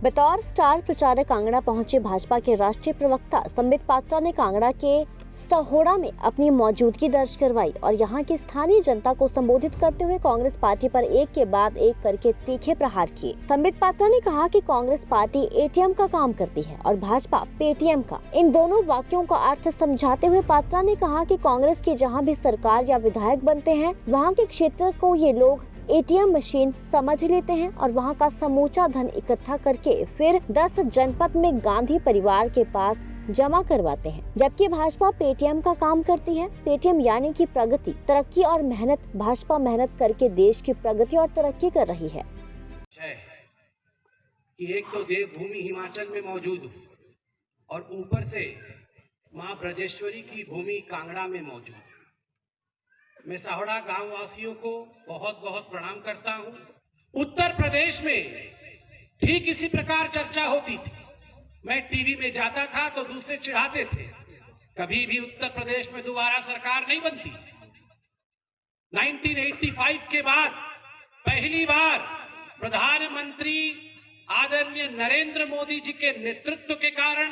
बतौर स्टार प्रचारक कांगड़ा पहुंचे भाजपा के राष्ट्रीय प्रवक्ता संबित पात्रा ने कांगड़ा के सहोड़ा में अपनी मौजूदगी दर्ज करवाई और यहां की स्थानीय जनता को संबोधित करते हुए कांग्रेस पार्टी पर एक के बाद एक करके तीखे प्रहार किए। संबित पात्रा ने कहा कि कांग्रेस पार्टी एटीएम का काम करती है और भाजपा पेटीएम का। इन दोनों वाक्यों का अर्थ समझाते हुए पात्रा ने कहा कि कांग्रेस की जहां भी सरकार या विधायक बनते हैं, वहां के क्षेत्र को ये लोग एटीएम मशीन समझ लेते हैं और वहां का समूचा धन इकट्ठा करके फिर 10 जनपद में गांधी परिवार के पास जमा करवाते हैं, जबकि भाजपा पेटीएम का काम करती है। पेटीएम यानी कि प्रगति, तरक्की और मेहनत। भाजपा मेहनत करके देश की प्रगति और तरक्की कर रही है। कि एक तो देवभूमि हिमाचल में मौजूद हूँ और ऊपर से माँ ब्रजेश्वरी की भूमि कांगड़ा में मौजूद। मैं सहोड़ा गांव वासियों को बहुत बहुत प्रणाम करता हूँ। उत्तर प्रदेश में ठीक इसी प्रकार चर्चा होती थी। मैं टीवी में जाता था तो दूसरे चिढ़ाते थे, कभी भी उत्तर प्रदेश में दोबारा सरकार नहीं बनती। 1985 के बाद पहली बार प्रधानमंत्री आदरणीय नरेंद्र मोदी जी के नेतृत्व के कारण,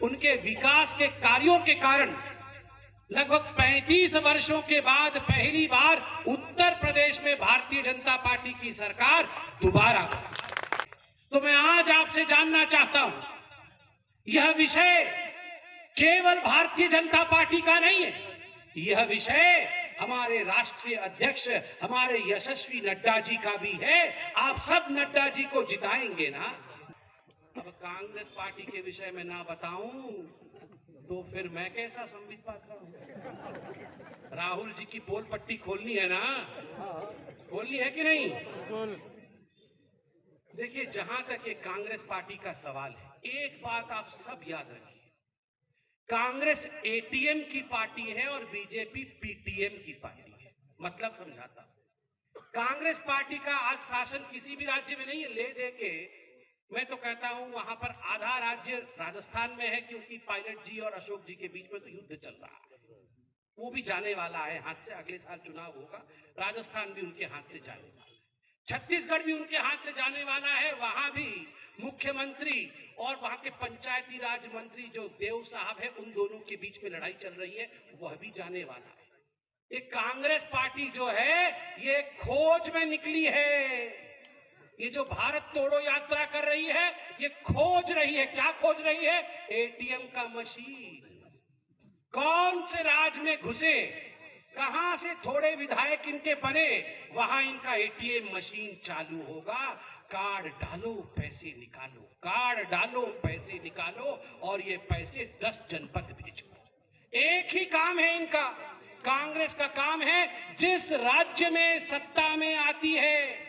उनके विकास के कार्यों के कारण लगभग 35 वर्षों के बाद पहली बार उत्तर प्रदेश में भारतीय जनता पार्टी की सरकार दोबारा बनी। तो मैं आज आपसे जानना चाहता हूं, यह विषय केवल भारतीय जनता पार्टी का नहीं है, यह विषय हमारे राष्ट्रीय अध्यक्ष हमारे यशस्वी नड्डा जी का भी है। आप सब नड्डा जी को जिताएंगे ना। अब कांग्रेस पार्टी के विषय में ना बताऊं तो फिर मैं कैसा संबित पात्रा हूं। राहुल जी की पोल पट्टी खोलनी है ना, खोलनी है कि नहीं? देखिए, जहां तक ये कांग्रेस पार्टी का सवाल है, एक बात आप सब याद रखिए, कांग्रेस एटीएम की पार्टी है और बीजेपी पीटीएम की पार्टी है। मतलब समझाता हूं, कांग्रेस पार्टी का आज शासन किसी भी राज्य में नहीं है। ले दे के मैं तो कहता हूं वहां पर आधा राज्य राजस्थान में है, क्योंकि पायलट जी और अशोक जी के बीच में तो युद्ध चल रहा है, वो भी जाने वाला है हाथ से। अगले साल चुनाव होगा, राजस्थान भी उनके हाथ से जाने वाला है, छत्तीसगढ़ भी उनके हाथ से जाने वाला है। वहां भी मुख्यमंत्री और वहां के पंचायती राज मंत्री जो देव साहब है, उन दोनों के बीच में लड़ाई चल रही है, वह भी जाने वाला है। ये कांग्रेस पार्टी जो है ये खोज में निकली है। ये जो भारत तोड़ो यात्रा कर रही है, ये खोज रही है। क्या खोज रही है? एटीएम का मशीन। कौन से राज में घुसे, कहां से थोड़े विधायक इनके बने, वहां इनका एटीएम मशीन चालू होगा। कार्ड डालो पैसे निकालो, कार्ड डालो पैसे निकालो, और ये पैसे 10 जनपद भेजो। एक ही काम है इनका। कांग्रेस का काम है, जिस राज्य में सत्ता में आती है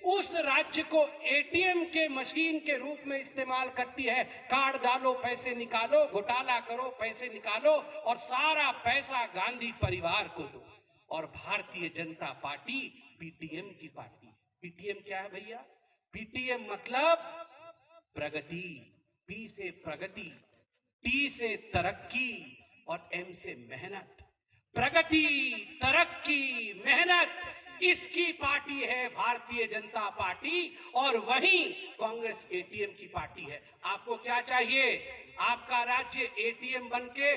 उस राज्य को एटीएम के मशीन के रूप में इस्तेमाल करती है। कार्ड डालो पैसे निकालो, घोटाला करो पैसे निकालो, और सारा पैसा गांधी परिवार को दो। और भारतीय जनता पार्टी पीटीएम की पार्टी। पीटीएम क्या है भैया? पीटीएम मतलब प्रगति। पी से प्रगति, टी से तरक्की और एम से मेहनत। प्रगति, तरक्की, मेहनत, इसकी पार्टी है भारतीय जनता पार्टी, और वहीं कांग्रेस एटीएम की पार्टी है। आपको क्या चाहिए? आपका राज्य एटीएम बनके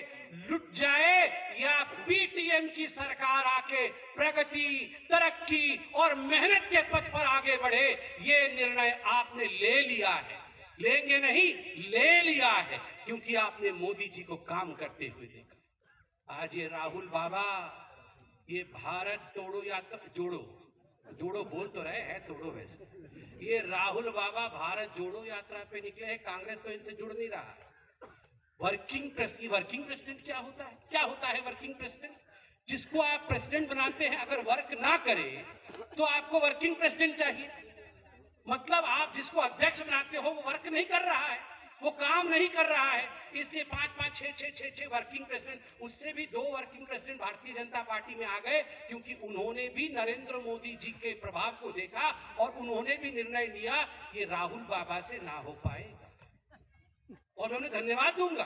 लुट जाए या पीटीएम की सरकार आके प्रगति, तरक्की और मेहनत के पथ पर आगे बढ़े? ये निर्णय आपने ले लिया है। लेंगे नहीं, ले लिया है, क्योंकि आपने मोदी जी को काम करते हुए देखा। आज ये राहुल बाबा ये भारत तोड़ो यात्रा, जोड़ो बोल तो रहे हैं, तोड़ो वैसे। ये राहुल बाबा भारत जोड़ो यात्रा पे निकले हैं, कांग्रेस तो इनसे जुड़ नहीं रहा। वर्किंग प्रेसिडेंट क्या होता है? क्या होता है वर्किंग प्रेसिडेंट? जिसको आप प्रेसिडेंट बनाते हैं, अगर वर्क ना करे तो आपको वर्किंग प्रेसिडेंट चाहिए। मतलब आप जिसको अध्यक्ष बनाते हो वो वर्क नहीं कर रहा है, वो काम नहीं कर रहा है, इसलिए 5-5, 6-6 वर्किंग प्रेसिडेंट। उससे भी 2 working president Bharatiya Janata party में आ गए, क्योंकि उन्होंने भी नरेंद्र मोदी जी के प्रभाव को देखा और उन्होंने भी निर्णय लिया ये राहुल बाबा से ना हो पाएगा। और मैं उन्हें धन्यवाद दूंगा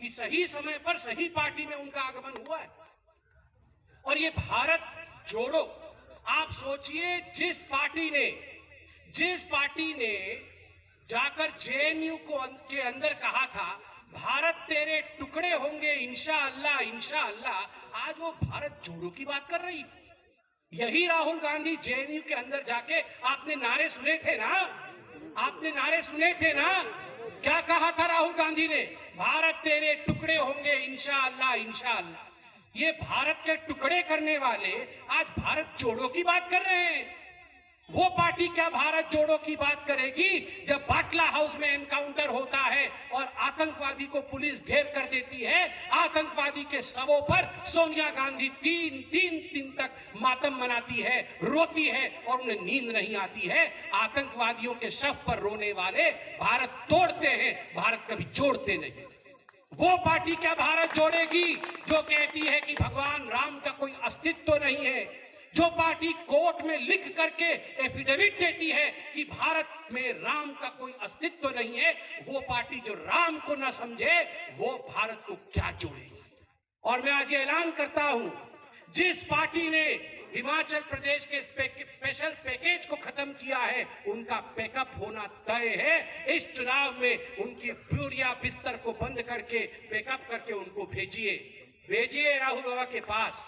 कि सही समय पर सही पार्टी में उनका आगमन हुआ है। और ये भारत जोड़ो, आप सोचिए, जिस पार्टी ने जाकर जेएनयू के अंदर कहा था भारत तेरे टुकड़े होंगे इंशाअल्लाह इंशाअल्लाह। आज वो भारत जोड़ो की बात कर रही। यही राहुल गांधी जेएनयू के अंदर जाके आपने नारे सुने थे ना, आपने नारे सुने थे ना। क्या कहा था राहुल गांधी ने? भारत तेरे टुकड़े होंगे इंशाअल्लाह इंशाअल्लाह। ये भारत के टुकड़े करने वाले आज भारत जोड़ो की बात कर रहे हैं। वो पार्टी क्या भारत जोड़ो की बात करेगी जब बाटला हाउस में एनकाउंटर होता है और आतंकवादी को पुलिस ढेर कर देती है। आतंकवादी के शवों पर सोनिया गांधी तीन दिन तक मातम मनाती है, रोती है और उन्हें नींद नहीं आती है। आतंकवादियों के शव पर रोने वाले भारत तोड़ते हैं, भारत कभी जोड़ते नहीं। वो पार्टी क्या भारत जोड़ेगी जो कहती है कि भगवान राम का कोई अस्तित्व नहीं है? जो पार्टी कोर्ट में लिख करके एफिडेविट देती है कि भारत में राम का कोई अस्तित्व नहीं है, वो पार्टी जो राम को न समझे वो भारत को क्या जोड़ेगी? और मैं आज ये ऐलान करता हूं, जिस पार्टी ने हिमाचल प्रदेश के स्पेशल पैकेज को खत्म किया है उनका पैकअप होना तय है। इस चुनाव में उनकी ब्यूरिया बिस्तर को बंद करके पैकअप करके उनको भेजिए राहुल बाबा के पास।